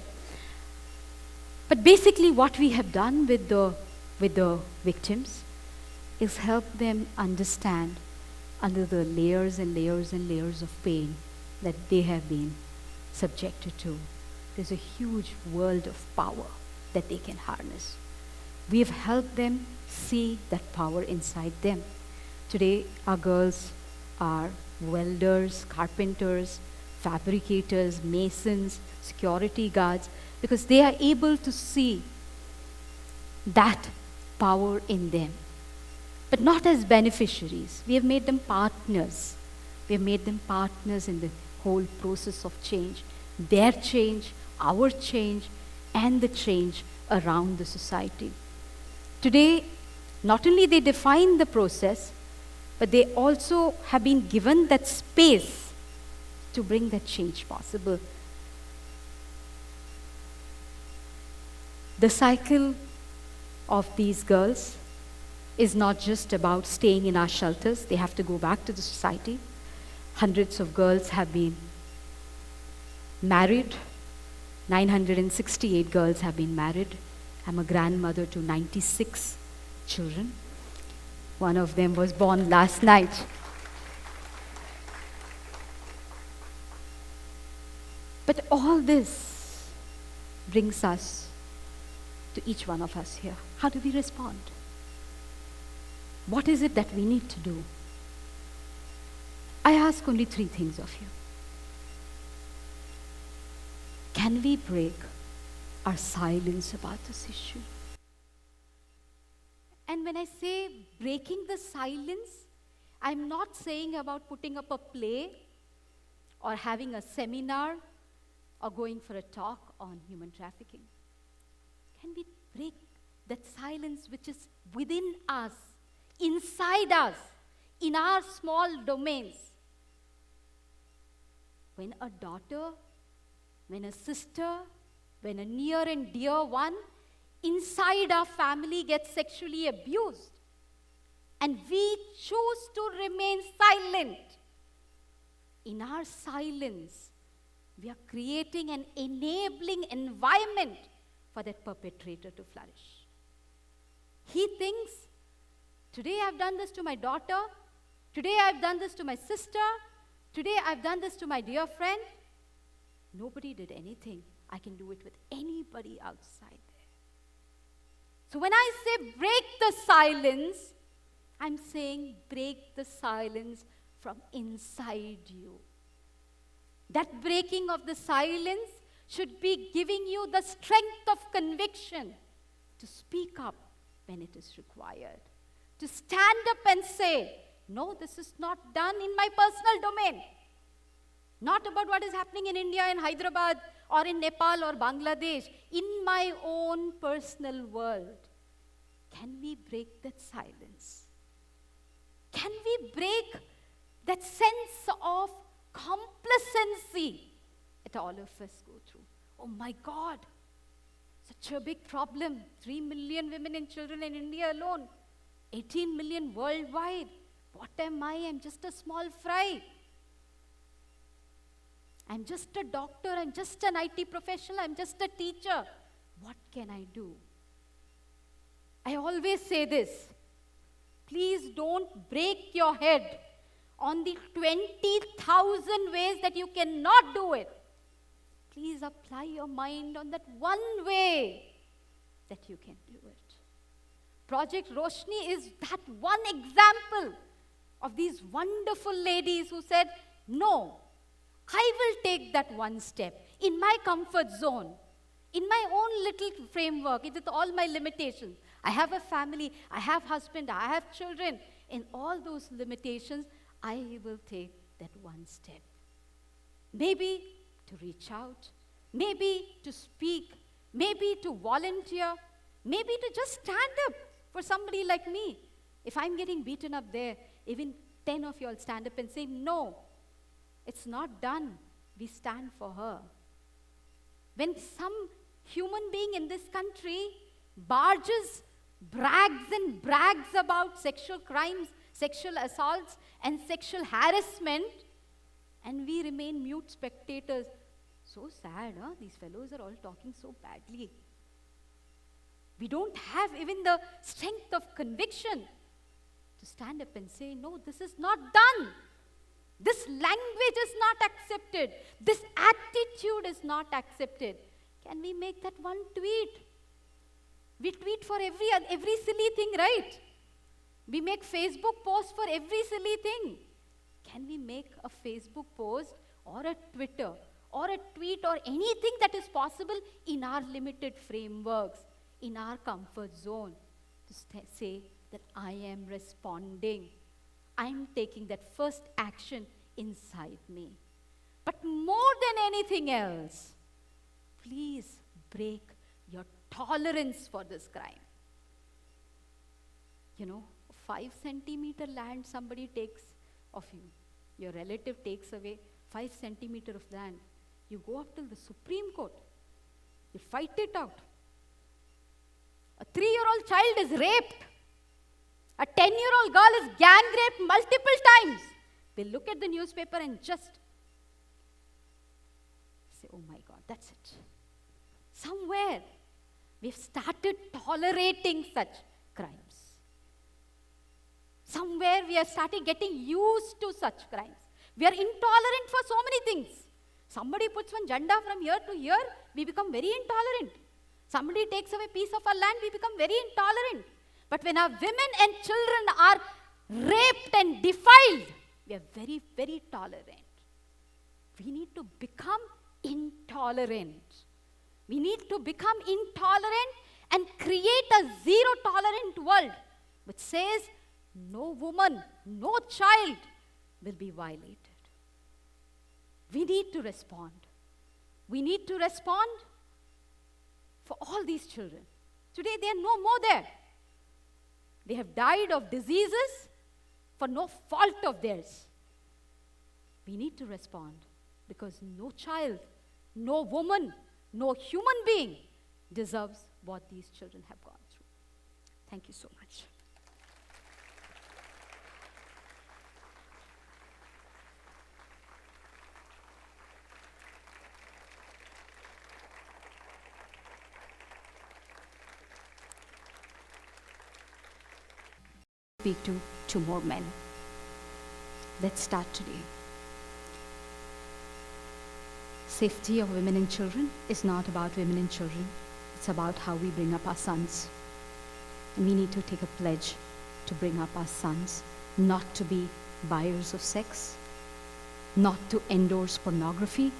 But basically what we have done with the victims is help them understand under the layers and layers and layers of pain that they have been subjected to. There's a huge world of power that they can harness. We have helped them see that power inside them. Today, our girls are welders, carpenters, fabricators, masons, security guards, because they are able to see that power in them. But not as beneficiaries. We have made them partners. We have made them partners in the whole process of change. Their change, our change, and the change around the society. Today, not only they define the process, but they also have been given that space to bring that change possible. The cycle of these girls is not just about staying in our shelters. They have to go back to the society. Hundreds of girls have been married. 968 girls have been married. I'm a grandmother to 96 children. One of them was born last night. But all this brings us to each one of us here. How do we respond? What is it that we need to do? I ask only 3 things of you. Can we break our silence about this issue? And when I say breaking the silence, I'm not saying about putting up a play or having a seminar or going for a talk on human trafficking. Can we break that silence which is within us, inside us, in our small domains? When a daughter, when a sister, when a near and dear one inside our family gets sexually abused, and we choose to remain silent, in our silence, we are creating an enabling environment for that perpetrator to flourish. He thinks, today I've done this to my daughter, today I've done this to my sister, today I've done this to my dear friend. Nobody did anything. I can do it with anybody outside there. So when I say break the silence, I'm saying break the silence from inside you. That breaking of the silence should be giving you the strength of conviction to speak up when it is required, to stand up and say, no, this is not done in my personal domain. Not about what is happening in India, in Hyderabad, or in Nepal or Bangladesh, in my own personal world. Can we break that silence? Can we break that sense of complacency that all of us go through? Oh my God, such a big problem. 3 million women and children in India alone. 18 million worldwide. What am I? I'm just a small fry. I'm just a doctor. I'm just an IT professional. I'm just a teacher. What can I do? I always say this. Please don't break your head on the 20,000 ways that you cannot do it. Please apply your mind on that one way that you can do it. Project Roshni is that one example of these wonderful ladies who said, no, I will take that one step in my comfort zone, in my own little framework, with all my limitations. I have a family, I have husband, I have children. In all those limitations, I will take that one step. Maybe to reach out, maybe to speak, maybe to volunteer, maybe to just stand up for somebody like me. If I'm getting beaten up there, even 10 of you all stand up and say, no, it's not done. We stand for her. When some human being in this country barges, brags and brags about sexual crimes, sexual assaults, and sexual harassment, and we remain mute spectators. So sad, huh? These fellows are all talking so badly. We don't have even the strength of conviction to stand up and say, no, this is not done. This language is not accepted. This attitude is not accepted. Can we make that one tweet? We tweet for every silly thing, right? We make Facebook posts for every silly thing. Can we make a Facebook post or a Twitter or a tweet or anything that is possible in our limited frameworks, in our comfort zone, to say that I am responding. I'm taking that first action inside me. But more than anything else, please break your tolerance for this crime. 5 centimeter land somebody takes of you. Your relative takes away 5 centimeter of land. You go up to the Supreme Court. You fight it out. A 3-year-old child is raped. A 10-year-old girl is gang raped multiple times. We'll look at the newspaper and just say, oh my God, that's it. Somewhere we've started tolerating such crimes. Somewhere we are starting getting used to such crimes. We are intolerant for so many things. Somebody puts one janda from here to here, we become very intolerant. Somebody takes away a piece of our land, we become very intolerant. But when our women and children are raped and defiled, we are very, very tolerant. We need to become intolerant. We need to become intolerant and create a zero-tolerant world which says no woman, no child will be violated. We need to respond. We need to respond for all these children. Today, they are no more there. They have died of diseases for no fault of theirs. We need to respond because no child, no woman, no human being deserves what these children have gone through. Thank you so much. Speak to 2 more men. Let's start today. Safety of women and children is not about women and children. It's about how we bring up our sons. And we need to take a pledge to bring up our sons, not to be buyers of sex, not to endorse pornography,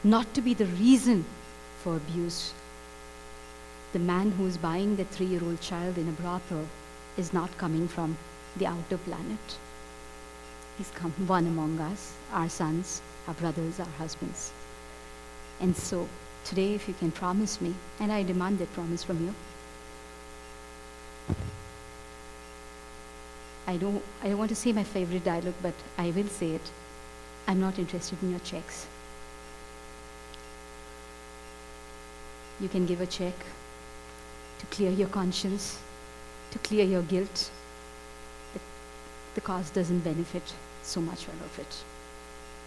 not to be the reason for abuse. The man who is buying the 3-year-old child in a brothel is not coming from the outer planet. He's come one among us, our sons, our brothers, our husbands. And so, today if you can promise me, and I demand that promise from you, I don't want to say my favorite dialogue, but I will say it. I'm not interested in your checks. You can give a check to clear your conscience, to clear your guilt. The cause doesn't benefit so much out of it.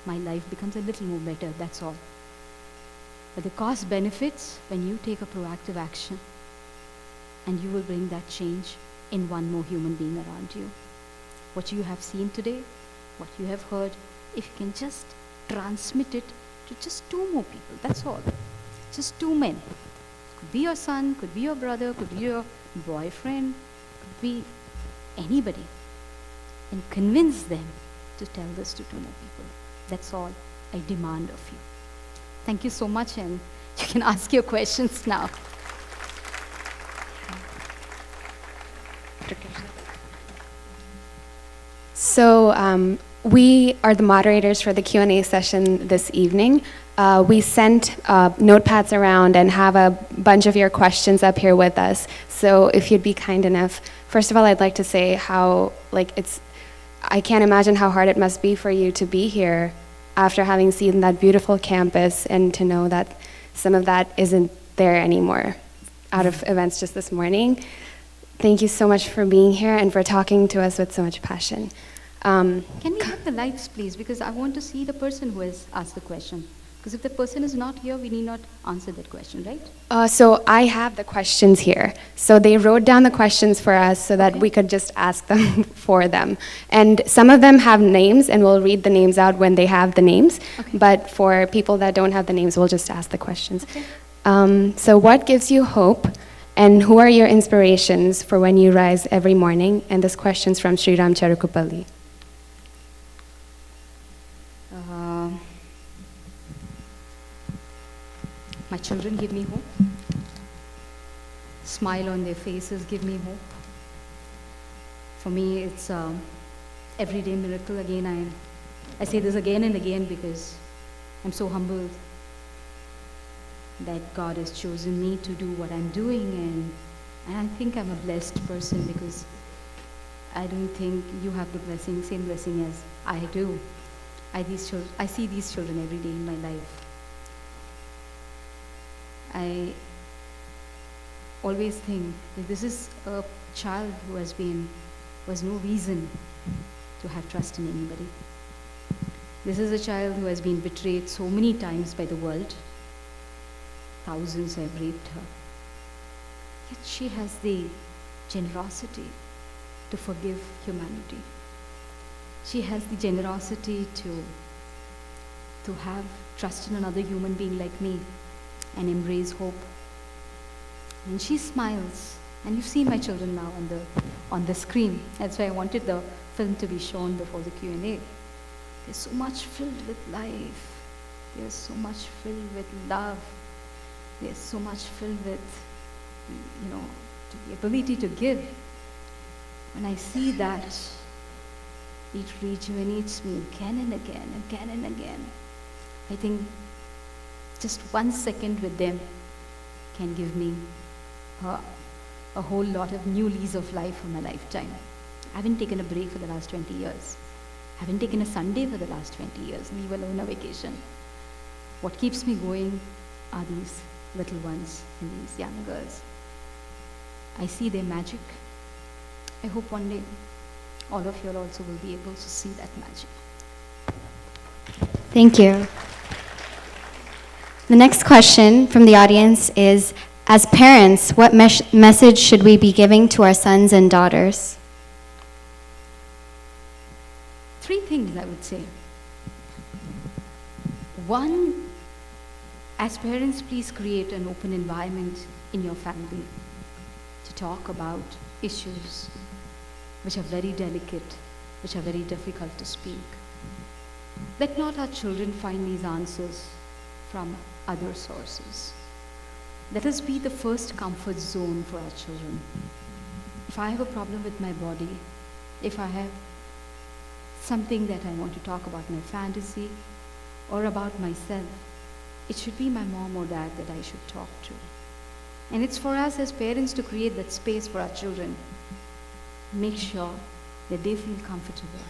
My life becomes a little more better, that's all. But the cause benefits when you take a proactive action and you will bring that change in one more human being around you. What you have seen today, what you have heard, if you can just transmit it to just 2 more people, that's all. Just 2 men. Could be your son, could be your brother, could be your boyfriend, could be anybody. And convince them to tell this to 2 more people. That's all I demand of you. Thank you so much, and you can ask your questions now. So we are the moderators for the Q&A session this evening. We sent notepads around and have a bunch of your questions up here with us. So if you'd be kind enough, first of all, I'd like to say how, I can't imagine how hard it must be for you to be here after having seen that beautiful campus and to know that some of that isn't there anymore out of events just this morning. Thank you so much for being here and for talking to us with so much passion. Can we have the lights, please? Because I want to see the person who has asked the question. Because if the person is not here, we need not answer that question, right? So I have the questions here. So they wrote down the questions for us so that Okay. we could just ask them for them. And some of them have names, and we'll read the names out when they have the names. Okay. But for people that don't have the names, we'll just ask the questions. Okay. So what gives you hope, and who are your inspirations for when you rise every morning? And this question's from Sriram Charukupalli. My children give me hope. Smile on their faces give me hope. For me, it's everyday miracle. Again, I say this again and again because I'm so humbled that God has chosen me to do what I'm doing, and I think I'm a blessed person because I don't think you have the blessing, same blessing as I do. I see these children every day in my life. I always think that this is a child who has no reason to have trust in anybody. This is a child who has been betrayed so many times by the world. Thousands have raped her. Yet she has the generosity to forgive humanity. She has the generosity to have trust in another human being like me and embrace hope. And she smiles. And you've seen my children now on the screen. That's why I wanted the film to be shown before the Q&A. They're so much filled with life. They're so much filled with love. They're so much filled with, the ability to give. When I see that, it rejuvenates me again and again, again and again. I think just 1 second with them can give me a whole lot of new lease of life for my lifetime. I haven't taken a break for the last 20 years. I haven't taken a Sunday for the last 20 years, leave alone a vacation. What keeps me going are these little ones and these young girls. I see their magic. I hope one day all of you also will be able to see that magic. Thank you. The next question from the audience is, as parents, what message should we be giving to our sons and daughters? 3 things I would say. 1, as parents, please create an open environment in your family to talk about issues which are very delicate, which are very difficult to speak. Let not our children find these answers from other sources. Let us be the first comfort zone for our children. If I have a problem with my body, if I have something that I want to talk about, my fantasy or about myself, it should be my mom or dad that I should talk to. And it's for us as parents to create that space for our children. Make sure that they feel comfortable.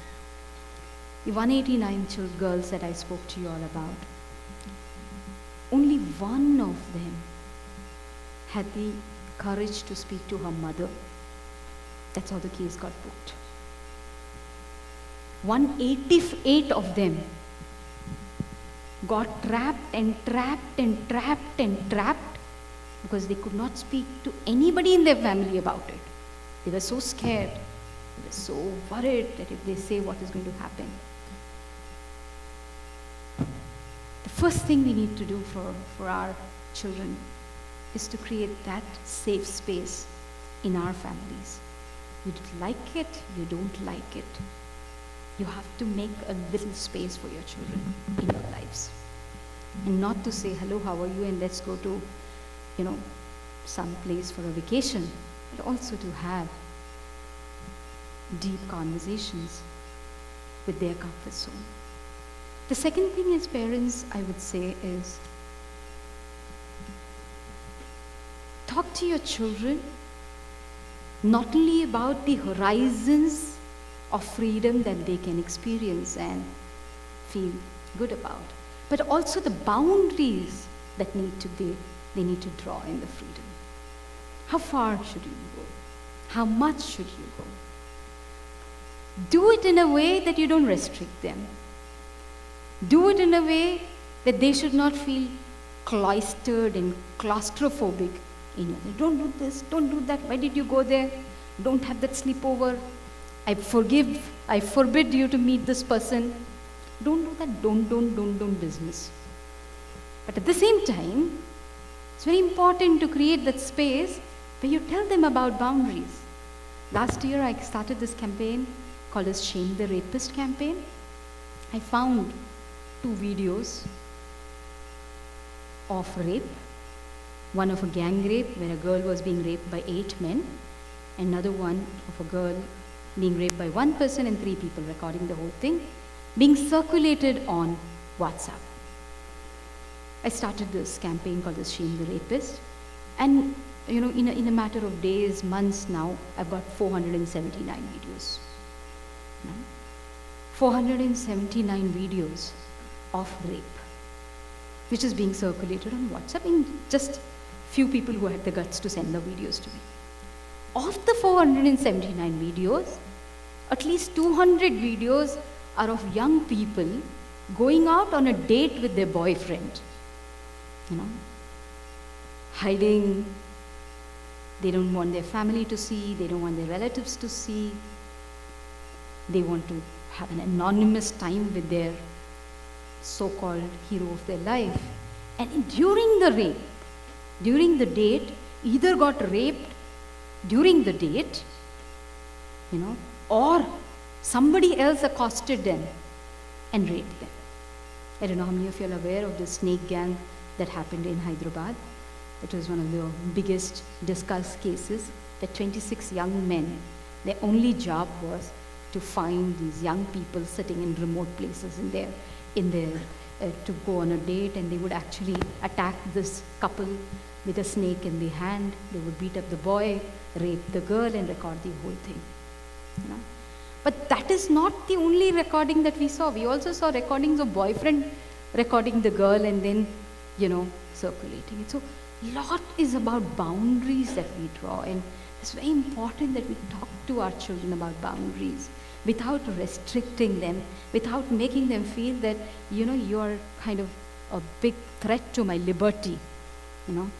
The 189 girls that I spoke to you all about, only one of them had the courage to speak to her mother. That's how the case got booked. 188 of them got trapped and trapped and trapped and trapped because they could not speak to anybody in their family about it. They were so scared. They were so worried that if they say, what is going to happen? The first thing we need to do for our children is to create that safe space in our families. You like it, you don't like it. You have to make a little space for your children in your lives. And not to say, hello, how are you, and let's go to, some place for a vacation, but also to have deep conversations with their comfort zone. The second thing as parents, I would say, is talk to your children not only about the horizons of freedom that they can experience and feel good about, but also the boundaries that they need to draw in the freedom. How far should you go? How much should you go? Do it in a way that you don't restrict them. Do it in a way that they should not feel cloistered and claustrophobic in it. Don't do this, don't do that, why did you go there? Don't have that sleepover. I forbid you to meet this person. Don't do that, don't business. But at the same time, it's very important to create that space where you tell them about boundaries. Last year I started this campaign called as Shame the Rapist campaign. I found 2 videos of rape. One of a gang rape where a girl was being raped by 8 men. Another one of a girl being raped by 1 person and 3 people recording the whole thing, being circulated on WhatsApp. I started this campaign called as Shame the Rapist, and in a matter of days, months now, I've got 479 videos. 479 videos of rape, which is being circulated on WhatsApp in just few people who had the guts to send the videos to me. Of the 479 videos, at least 200 videos are of young people going out on a date with their boyfriend. Hiding. They don't want their family to see, they don't want their relatives to see. They want to have an anonymous time with their so-called hero of their life. And during the rape, during the date, either got raped during the date, or somebody else accosted them and raped them. I don't know how many of you are aware of the snake gang that happened in Hyderabad. It was one of the biggest discussed cases where 26 young men, their only job was to find these young people sitting in remote places to go on a date, and they would actually attack this couple with a snake in the hand. They would beat up the boy, rape the girl, and record the whole thing. But that is not the only recording that we saw. We also saw recordings of boyfriend recording the girl and then, circulating it. So lot is about boundaries that we draw, and it's very important that we talk to our children about boundaries without restricting them, without making them feel that, you're kind of a big threat to my liberty.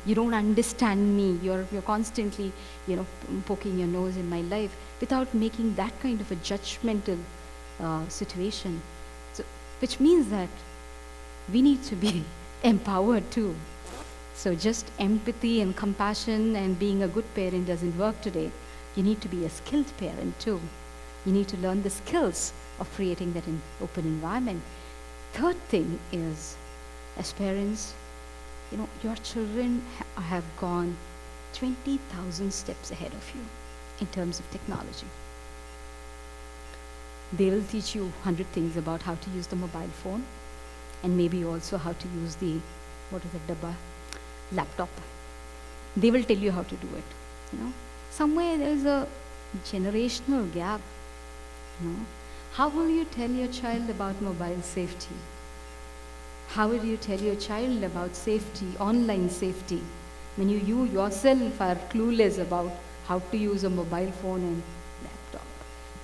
You don't understand me, you're constantly, poking your nose in my life, without making that kind of a judgmental situation. So, which means that we need to be empowered too. So just empathy and compassion and being a good parent doesn't work today. You need to be a skilled parent too. You need to learn the skills of creating that open environment. Third thing is, as parents, your children have gone 20,000 steps ahead of you in terms of technology. They will teach you 100 things about how to use the mobile phone, and maybe also how to use the, laptop. They will tell you how to do it. Somewhere there is a generational gap. How will you tell your child about mobile safety? How will you tell your child about safety, online safety, when you yourself are clueless about how to use a mobile phone and laptop?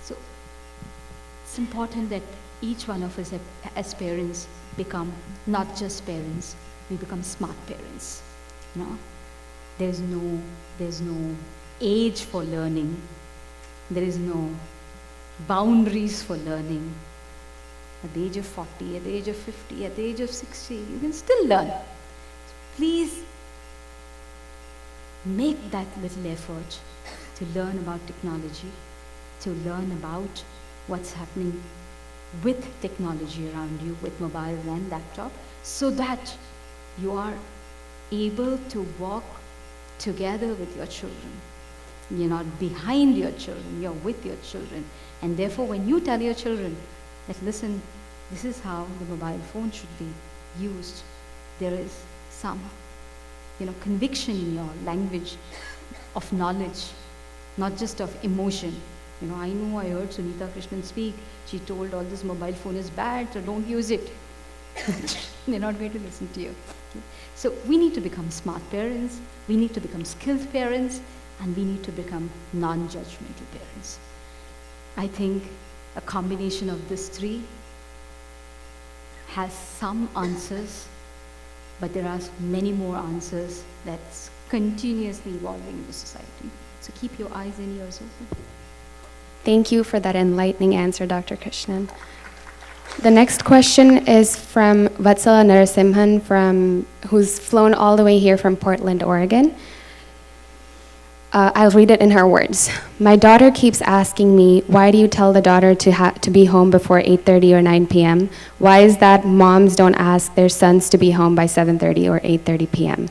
So it's important that each one of us as parents become not just parents, we become smart parents. There's no age for learning. There is no boundaries for learning. At the age of 40, at the age of 50, at the age of 60, you can still learn. Please make that little effort to learn about technology, to learn about what's happening with technology around you, with mobile and laptop, so that you are able to walk together with your children. You're not behind your children, you're with your children. And therefore, when you tell your children that, listen, this is how the mobile phone should be used, there is some, conviction in your language of knowledge, not just of emotion. I heard Sunita Krishnan speak. She told all this mobile phone is bad, so don't use it. They're not going to listen to you. So we need to become smart parents, we need to become skilled parents, and we need to become non-judgmental parents. I think a combination of these three has some answers, but there are many more answers that's continuously evolving in the society. So keep your eyes and ears open. Thank you for that enlightening answer, Dr. Krishnan. The next question is from Vatsala Narasimhan, who's flown all the way here from Portland, Oregon. I'll read it in her words. My daughter keeps asking me, why do you tell the daughter to be home before 8:30 or 9 p.m.? Why is that moms don't ask their sons to be home by 7:30 or 8:30 p.m.?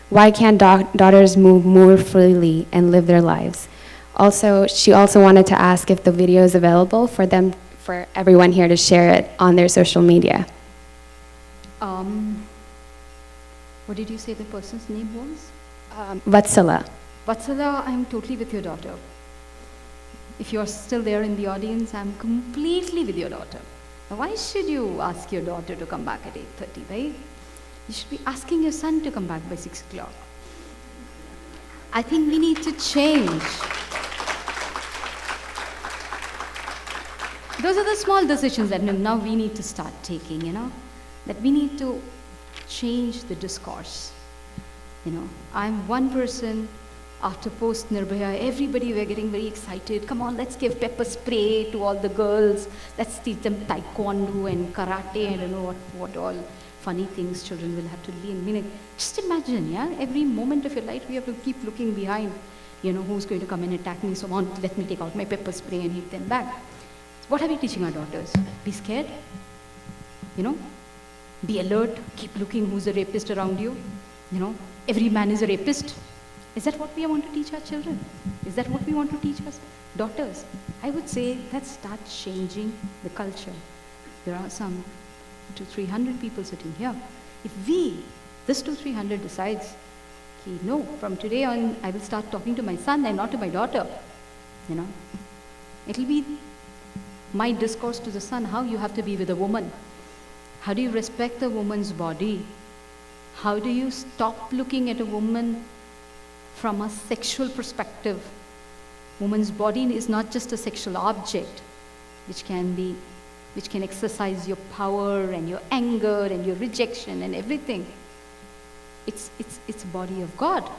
Why can't daughters move more freely and live their lives? Also, she also wanted to ask if the video is available for everyone here to share it on their social media. What did you say the person's name was? Vatsala. Vatsala, I'm totally with your daughter. If you're still there in the audience, I'm completely with your daughter. Now, why should you ask your daughter to come back at 8:30, right? You should be asking your son to come back by 6 o'clock. I think we need to change. Those are the small decisions that now we need to start taking, that we need to change the discourse. I'm one person. After post Nirbhaya, everybody were getting very excited. Come on, let's give pepper spray to all the girls. Let's teach them taekwondo and karate and what all funny things children will have to learn. Just imagine, every moment of your life we have to keep looking behind. Who's going to come and attack me? So on, let me take out my pepper spray and hit them back. What are we teaching our daughters? Be scared. Be alert. Keep looking who's a rapist around you. Every man is a rapist. Is that what we want to teach our children? Is that what we want to teach our daughters? I would say let's start changing the culture. There are some 200-300 people sitting here. If this 200-300 decides, no, from today on I will start talking to my son and not to my daughter. It'll be my discourse to the son, how you have to be with a woman. How do you respect a woman's body? How do you stop looking at a woman from a sexual perspective? Woman's body is not just a sexual object, which can exercise your power and your anger and your rejection and everything. It's a body of God.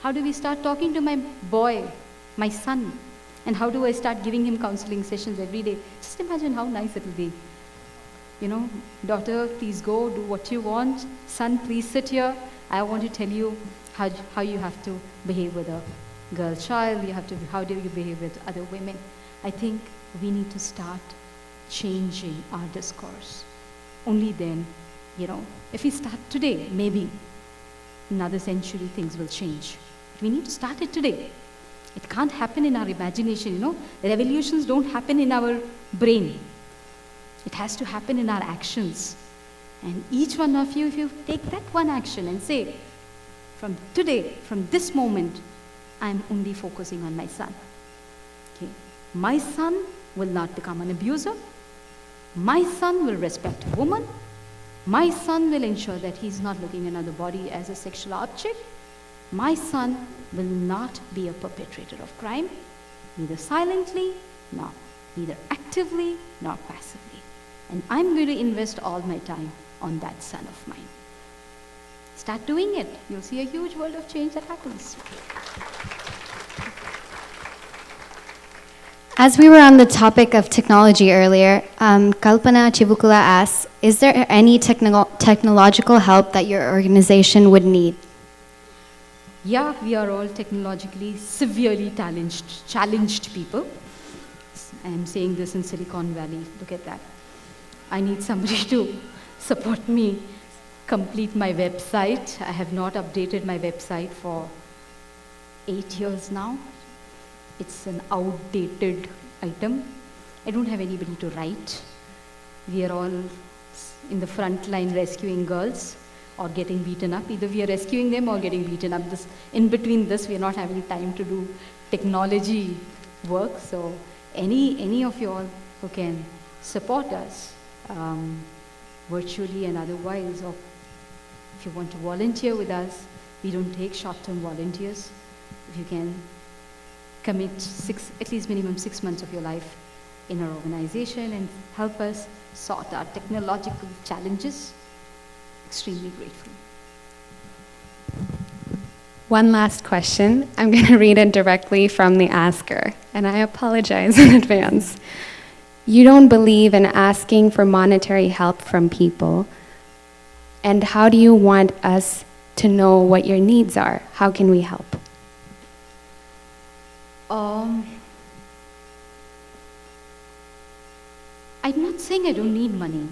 How do we start talking to my boy, my son? And how do I start giving him counseling sessions every day? Just imagine how nice it will be. Daughter, please go, do what you want. Son, please sit here. I want to tell you how you have to behave with a girl child. How do you behave with other women? I think we need to start changing our discourse. Only then, if we start today, maybe another century things will change. But we need to start it today. It can't happen in our imagination, Revolutions don't happen in our brain. It has to happen in our actions. And each one of you, if you take that one action and say, from today, from this moment, I'm only focusing on my son. Okay? My son will not become an abuser. My son will respect a woman. My son will ensure that he's not looking at another body as a sexual object. My son will not be a perpetrator of crime, neither silently, neither actively, nor passively. And I'm going to invest all my time on that son of mine. Start doing it. You'll see a huge world of change that happens. As we were on the topic of technology earlier, Kalpana Chivukula asks, is there any technological help that your organization would need? Yeah, we are all technologically severely challenged people. I'm saying this in Silicon Valley. Look at that. I need somebody to support me complete my website. I have not updated my website for 8 years now. It's an outdated item. I don't have anybody to write. We are all in the front line rescuing girls or getting beaten up. Either we are rescuing them or getting beaten up. In between this, we are not having time to do technology work. So any of you all who can support us virtually and otherwise, or if you want to volunteer with us, we don't take short-term volunteers. If you can commit at least minimum 6 months of your life in our organization and help us sort our technological challenges. Extremely grateful. One last question. I'm going to read it directly from the asker, and I apologize in advance. You don't believe in asking for monetary help from people, and how do you want us to know what your needs are? How can we help? I'm not saying I don't need money,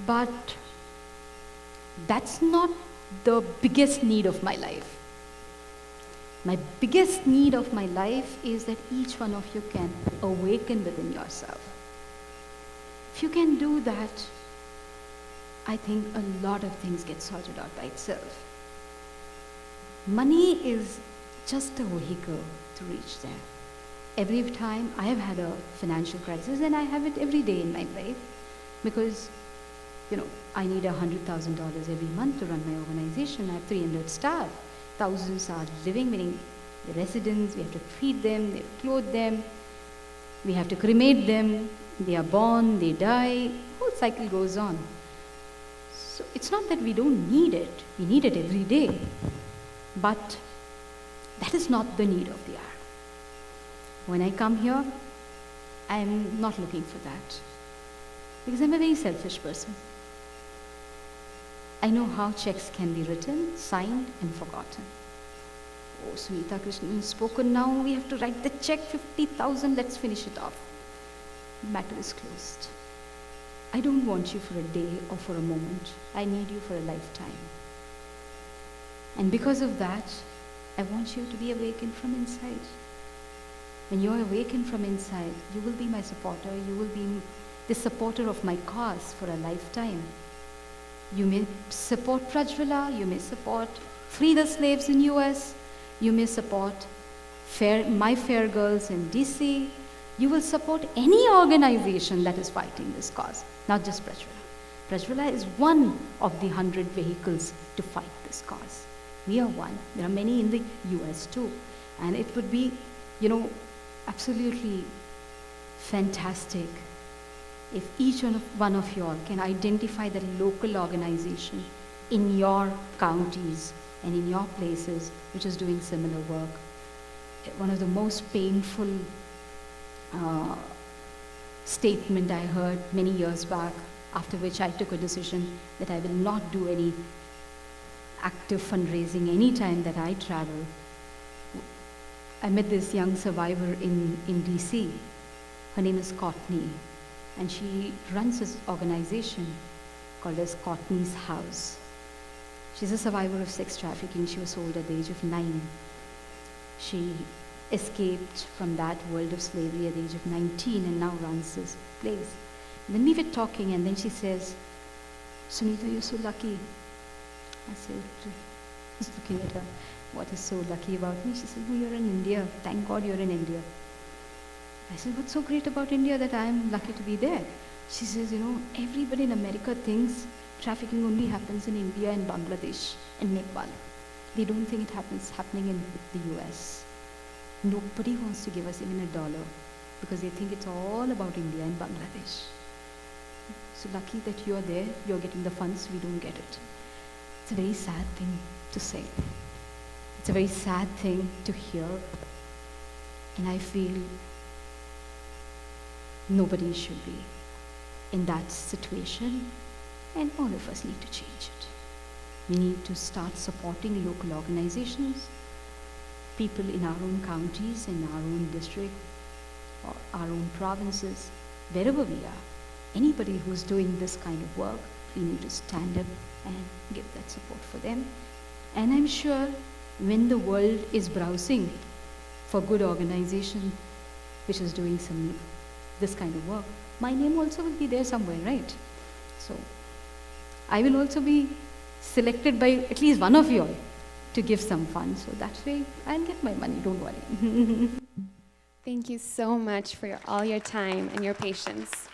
but that's not the biggest need of my life. My biggest need of my life is that each one of you can awaken within yourself. If you can do that, I think a lot of things get sorted out by itself. Money is just a vehicle to reach there. Every time I have had a financial crisis, and I have it every day in my life, because I need $100,000 every month to run my organization. I have 300 staff. Thousands are living, meaning the residents, we have to feed them, we have to clothe them, we have to cremate them, they are born, they die, the whole cycle goes on. So it's not that we don't need it, we need it every day, but that is not the need of the hour. When I come here, I'm not looking for that, because I'm a very selfish person. I know how checks can be written, signed, and forgotten. Oh, Sunita Krishnan has spoken now, we have to write the check, 50,000, let's finish it off. Matter is closed. I don't want you for a day or for a moment. I need you for a lifetime. And because of that, I want you to be awakened from inside. When you're awakened from inside, you will be my supporter, you will be the supporter of my cause for a lifetime. You may support Prajwala, you may support Free the Slaves in US, you may support My Fair Girls in DC, you will support any organization that is fighting this cause, not just Prajwala. Prajwala is one of the 100 vehicles to fight this cause. We are one. There are many in the US too. And it would be, absolutely fantastic if each one of you all can identify the local organization in your counties and in your places which is doing similar work. One of the most painful statement I heard many years back, after which I took a decision that I will not do any active fundraising anytime that I travel. I met this young survivor in DC. Her name is Courtney, and she runs this organization called as Courtney's House. She's a survivor of sex trafficking. She was sold at the age of 9. She escaped from that world of slavery at the age of 19 and now runs this place. And then we were talking, and then she says, "Sunita, you're so lucky." I said, just looking at her, "What is so lucky about me?" She said, "Oh, you're in India. Thank God you're in India." I said, "What's so great about India that I'm lucky to be there?" She says, everybody in America thinks trafficking only happens in India and Bangladesh and Nepal. They don't think it happens happening in the US. Nobody wants to give us even $1 because they think it's all about India and Bangladesh. So lucky that you're there, you're getting the funds, we don't get it. It's a very sad thing to say. It's a very sad thing to hear. And I feel nobody should be in that situation, and all of us need to change it. We need to start supporting local organizations, people in our own counties, in our own district, or our own provinces, wherever we are. Anybody who's doing this kind of work, we need to stand up and give that support for them. And I'm sure when the world is browsing for good organization which is doing this kind of work, my name also will be there somewhere, right? So I will also be selected by at least one of you all to give some funds. So that way I'll get my money, don't worry. Thank you so much for all your time and your patience.